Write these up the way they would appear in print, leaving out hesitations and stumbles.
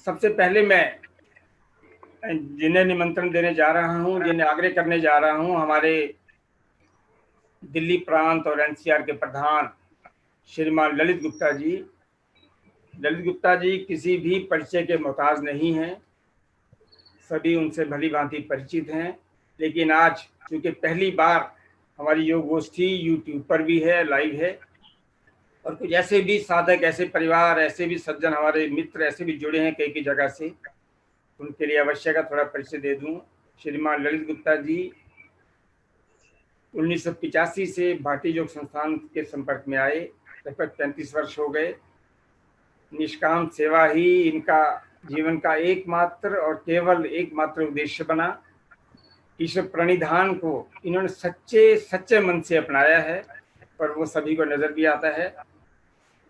सबसे पहले मैं जिन्हें निमंत्रण देने जा रहा हूं, जिन्हें आग्रह करने जा रहा हूं, हमारे दिल्ली प्रांत और एनसीआर के प्रधान श्रीमान ललित गुप्ता जी। ललित गुप्ता जी किसी भी परिचय के मोहताज नहीं हैं, सभी उनसे भली भांति परिचित हैं। लेकिन आज चूंकि पहली बार हमारी योग गोष्ठी यूट्यूब पर भी है, लाइव है, और कुछ ऐसे भी साधक, ऐसे परिवार, ऐसे भी सज्जन, हमारे मित्र ऐसे भी जुड़े हैं कई कई जगह से, उनके लिए अवश्य का थोड़ा परिचय दे दूं। श्रीमान ललित गुप्ता जी 1985 से भारतीय योग संस्थान के संपर्क में आए, लगभग 35 वर्ष हो गए। निष्काम सेवा ही इनका जीवन का एकमात्र और केवल एकमात्र उद्देश्य बना। ईश्वर प्रणिधान को इन्होंने सच्चे सच्चे मन से अपनाया है और वो सभी को नजर भी आता है।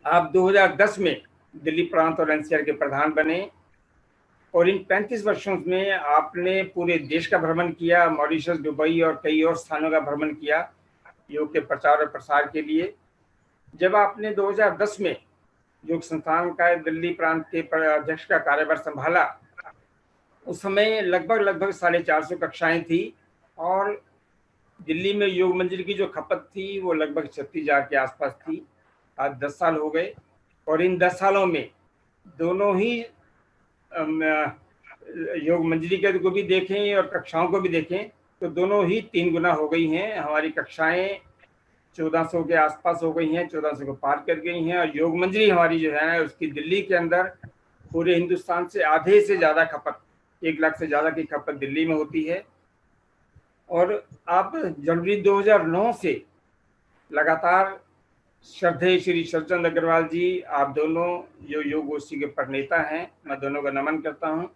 आप 2010 में दिल्ली प्रांत और एनसीआर के प्रधान बने और इन 35 वर्षों में आपने पूरे देश का भ्रमण किया, मॉरिशस, दुबई और कई और स्थानों का भ्रमण किया योग के प्रचार और प्रसार के लिए। जब आपने 2010 में योग संस्थान का दिल्ली प्रांत के अध्यक्ष का कार्यभार संभाला, उस समय लगभग 450 कक्षाएं थी और दिल्ली में योग मंदिर की जो खपत थी वो लगभग 36,000 के आसपास थी। आज 10 साल हो गए और इन 10 सालों में दोनों ही योग मंजरी के को भी देखें और कक्षाओं को भी देखें तो दोनों ही 3 गुना हो गई हैं। हमारी कक्षाएं 1400 के आसपास हो गई हैं, 1400 को पार कर गई हैं, और योग मंजरी हमारी जो है ना, उसकी दिल्ली के अंदर पूरे हिंदुस्तान से आधे से ज़्यादा खपत, 1 लाख से ज़्यादा की खपत दिल्ली में होती है। और आप जनवरी 2009 से लगातार श्रद्धेय श्री शरदचंद्र अग्रवाल जी, आप दोनों जो योग गोष्ठी के प्रणेता हैं, मैं दोनों का नमन करता हूं।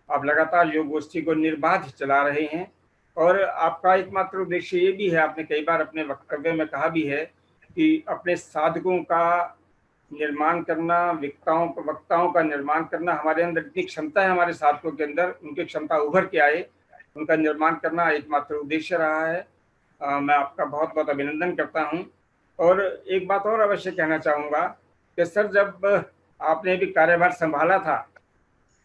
आप लगातार योग गोष्ठी को निर्बाध चला रहे हैं और आपका एकमात्र उद्देश्य ये भी है, आपने कई बार अपने वक्तव्य में कहा भी है कि अपने साधकों का निर्माण करना, वक्ताओं का निर्माण करना। हमारे अंदर इतनी क्षमता है, हमारे साधकों के अंदर, उनकी क्षमता उभर के आए, उनका निर्माण करना एकमात्र उद्देश्य रहा है। मैं आपका बहुत बहुत अभिनंदन करता हूं। और एक बात और अवश्य कहना चाहूँगा कि सर, जब आपने भी कार्यभार संभाला था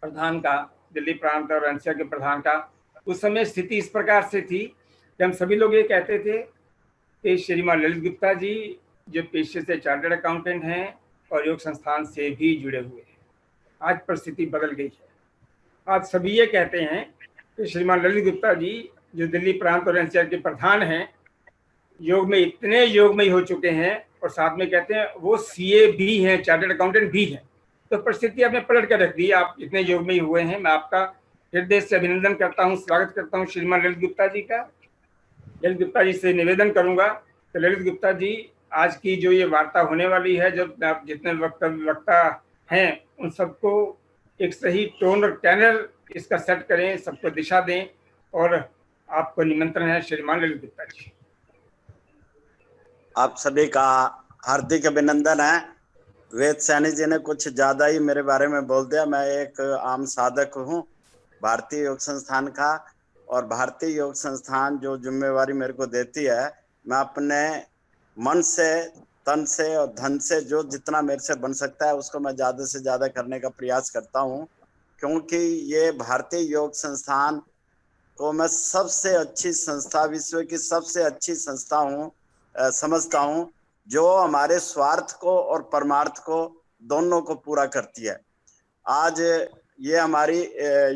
प्रधान का, दिल्ली प्रांत और एनसीआर के प्रधान का, उस समय स्थिति इस प्रकार से थी कि हम सभी लोग ये कहते थे कि श्रीमान ललित गुप्ता जी जो पेशे से चार्टर्ड अकाउंटेंट हैं और योग संस्थान से भी जुड़े हुए हैं। आज परिस्थिति बदल गई है। आज सभी ये कहते हैं कि श्रीमान ललित गुप्ता जी जो दिल्ली प्रांत और एनसीआर के प्रधान हैं, योग में इतने योगमयी हो चुके हैं और साथ में कहते हैं वो सीए भी हैं, चार्टर्ड अकाउंटेंट भी हैं। तो परिस्थिति आपने पलट कर रख दी, आप इतने योगमयी हुए हैं। मैं आपका हृदय से अभिनंदन करता हूँ, स्वागत करता हूँ श्रीमान ललित गुप्ता जी का। ललित गुप्ता जी से निवेदन करूंगा कि ललित गुप्ता जी, आज की जो ये वार्ता होने वाली है, जब आप जितने वक्ता हैं उन सबको एक सही टोन और टेनर इसका सेट करें, सबको दिशा दें, और आपको निमंत्रण है श्रीमान ललित गुप्ता जी। आप सभी का हार्दिक अभिनंदन है। वेद सैनी जी ने कुछ ज्यादा ही मेरे बारे में बोल दिया। मैं एक आम साधक हूँ भारतीय योग संस्थान का, और भारतीय योग संस्थान जो जिम्मेवारी मेरे को देती है, मैं अपने मन से, तन से और धन से जो जितना मेरे से बन सकता है उसको मैं ज्यादा से ज्यादा करने का प्रयास करता हूँ, क्योंकि ये भारतीय योग संस्थान को मैं सबसे अच्छी संस्था, विश्व की सबसे अच्छी संस्था समझता हूँ, जो हमारे स्वार्थ को और परमार्थ को दोनों को पूरा करती है। आज ये हमारी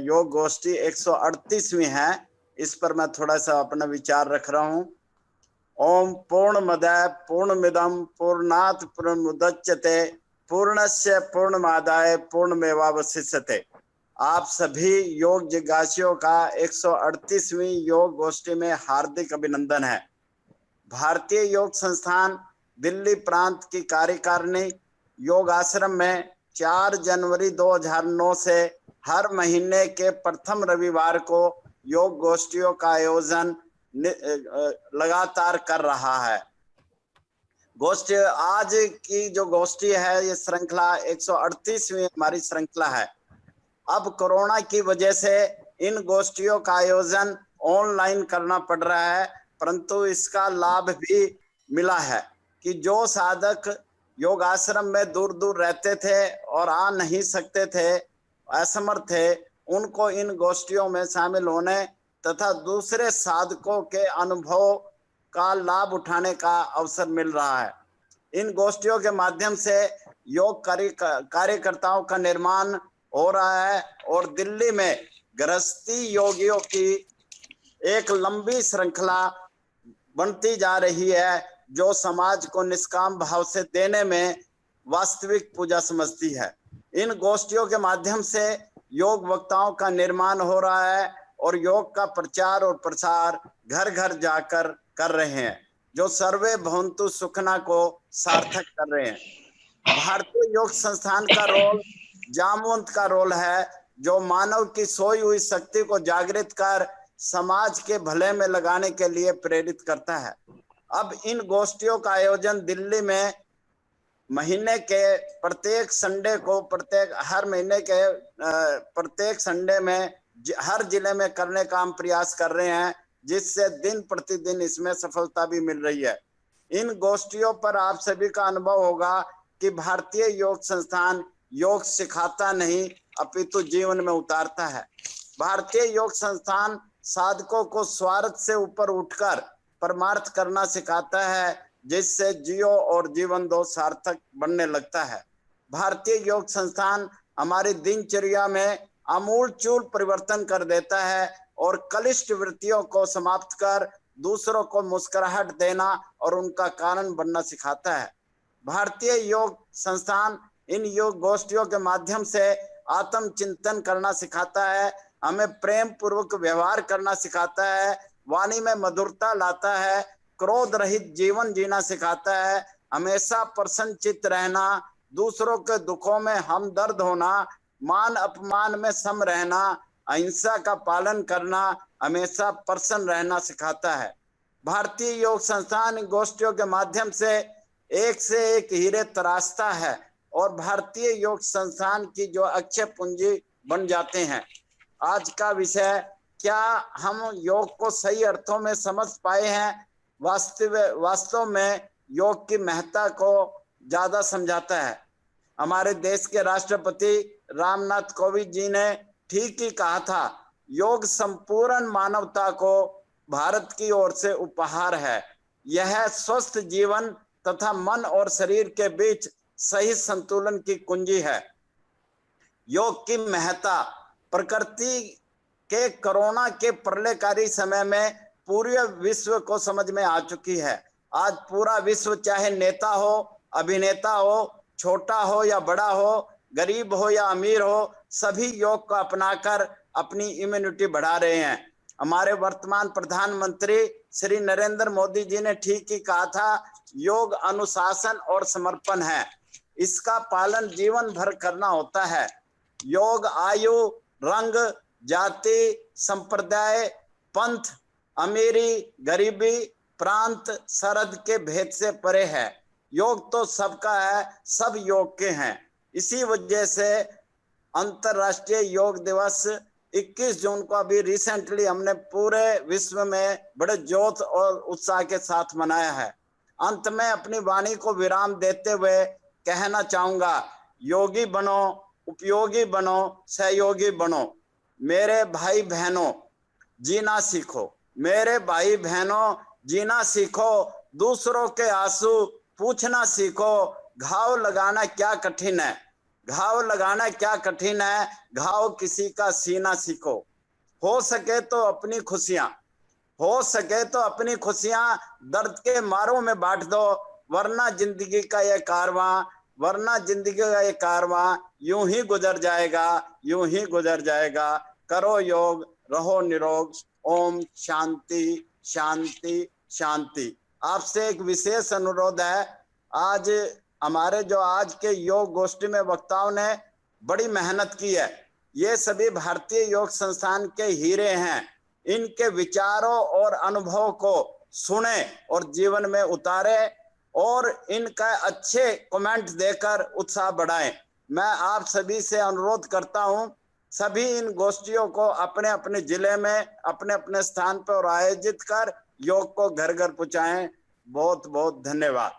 योग गोष्ठी 138वीं है। इस पर मैं थोड़ा सा अपना विचार रख रहा हूँ। ओम पूर्णमदः पूर्णमिदं पूर्णात् पूर्णमुदच्यते पूर्णस्य पूर्णमादाय पूर्णमेवावशिष्यते। आप सभी योग जिज्ञासियों का 138वीं योग गोष्ठी में हार्दिक अभिनंदन है। भारतीय योग संस्थान दिल्ली प्रांत की कार्यकारिणी योग आश्रम में 4 जनवरी 2009 से हर महीने के प्रथम रविवार को योग गोष्ठियों का आयोजन लगातार कर रहा है। गोष्ठी, आज की जो गोष्ठी है, ये श्रृंखला 138वीं हमारी श्रृंखला है। अब कोरोना की वजह से इन गोष्ठियों का आयोजन ऑनलाइन करना पड़ रहा है, परंतु इसका लाभ भी मिला है कि जो साधक योग आश्रम में दूर दूर रहते थे और आ नहीं सकते थे, असमर्थ है उनको इन गोष्ठियों में शामिल होने तथा दूसरे साधकों के अनुभव का लाभ उठाने का अवसर मिल रहा है। इन गोष्ठियों के माध्यम से योग कार्यकर्ताओं का निर्माण हो रहा है और दिल्ली में गृहस्थी योगियों की एक लंबी श्रृंखला बनती जा रही है जो समाज को निष्काम भाव से देने में वास्तविक पूजा समझती है। इन गोष्ठियों के माध्यम से योग वक्ताओं का निर्माण हो रहा है और योग का प्रचार और प्रसार घर घर जाकर कर रहे हैं जो सर्वे भवन्तु सुखना को सार्थक कर रहे हैं। भारतीय योग संस्थान का रोल जामवंत का रोल है जो मानव की सोई हुई शक्ति को जागृत कर समाज के भले में लगाने के लिए प्रेरित करता है। अब इन गोष्ठियों का आयोजन दिल्ली में महीने के प्रत्येक संडे को हर महीने के प्रत्येक संडे में हर जिले में करने का हम प्रयास कर रहे हैं जिससे दिन प्रतिदिन इसमें सफलता भी मिल रही है। इन गोष्ठियों पर आप सभी का अनुभव होगा कि भारतीय योग संस्थान योग सिखाता नहीं अपितु जीवन में उतारता है। भारतीय योग संस्थान साधकों को स्वार्थ से ऊपर उठकर परमार्थ करना सिखाता है जिससे जियो और जीवन दो सार्थक बनने लगता है। भारतीय योग संस्थान हमारी दिनचर्या में आमूलचूल परिवर्तन कर देता है और कलिष्ठ वृत्तियों को समाप्त कर दूसरों को मुस्कुराहट देना और उनका कारण बनना सिखाता है। भारतीय योग संस्थान इन योग गोष्ठियों के माध्यम से आत्म चिंतन करना सिखाता है, हमें प्रेम पूर्वक व्यवहार करना सिखाता है, वाणी में मधुरता लाता है, क्रोध रहित जीवन जीना सिखाता है, हमेशा प्रसन्नचित्त रहना, दूसरों के दुखों में हमदर्द होना, मान अपमान में सम रहना, अहिंसा का पालन करना, हमेशा प्रसन्न रहना सिखाता है। भारतीय योग संस्थान गोष्ठियों के माध्यम से एक हीरे तराशता है और भारतीय योग संस्थान की जो अक्षय पूंजी बन जाते हैं। आज का विषय, क्या हम योग को सही अर्थों में समझ पाए हैं? वास्तव में योग की महत्ता को ज्यादा समझाता है। हमारे देश के राष्ट्रपति रामनाथ कोविंद जी ने ठीक ही कहा था, योग संपूर्ण मानवता को भारत की ओर से उपहार है। यह स्वस्थ जीवन तथा मन और शरीर के बीच सही संतुलन की कुंजी है। योग की महत्ता प्रकृति के कोरोना के प्रलयकारी समय में पूरे विश्व को समझ में आ चुकी है। आज पूरा विश्व चाहे नेता हो, अभिनेता हो, छोटा हो या बड़ा हो, गरीब हो या अमीर हो, सभी योग को अपनाकर अपनी इम्यूनिटी बढ़ा रहे हैं। हमारे वर्तमान प्रधानमंत्री श्री नरेंद्र मोदी जी ने ठीक ही कहा था, योग अनुशासन और समर्पण है, इसका पालन जीवन भर करना होता है। योग आयु, रंग, जाति, संप्रदाय, पंथ, अमीरी, गरीबी, प्रांत, सरहद के भेद से परे है। योग तो सबका है, सब योग के हैं। इसी वजह से अंतरराष्ट्रीय योग दिवस 21 जून को अभी रिसेंटली हमने पूरे विश्व में बड़े जोश और उत्साह के साथ मनाया है। अंत में अपनी वाणी को विराम देते हुए कहना चाहूंगा, योगी बनो, उपयोगी बनो, सहयोगी बनो। मेरे भाई बहनों, जीना सीखो। मेरे भाई बहनों, जीना सीखो। दूसरों के आंसू पूछना सीखो। घाव लगाना क्या कठिन है, घाव लगाना क्या कठिन है, घाव किसी का सीना सीखो। हो सके तो अपनी खुशियां दर्द के मारों में बांट दो, वरना जिंदगी का ये कारवां यूं ही गुजर जाएगा। करो योग, रहो निरोग। ओम शांति शांति शांति। आपसे एक विशेष अनुरोध है, आज हमारे जो आज के योग गोष्ठी में वक्ताओं ने बड़ी मेहनत की है। ये सभी भारतीय योग संस्थान के हीरे हैं। इनके विचारों और अनुभव को सुने और जीवन में उतारे और इनका अच्छे कमेंट देकर उत्साह बढ़ाएं। मैं आप सभी से अनुरोध करता हूं, सभी इन गोष्ठियों को अपने अपने जिले में अपने अपने स्थान पर आयोजित कर योग को घर घर पहुंचाएं। बहुत बहुत धन्यवाद।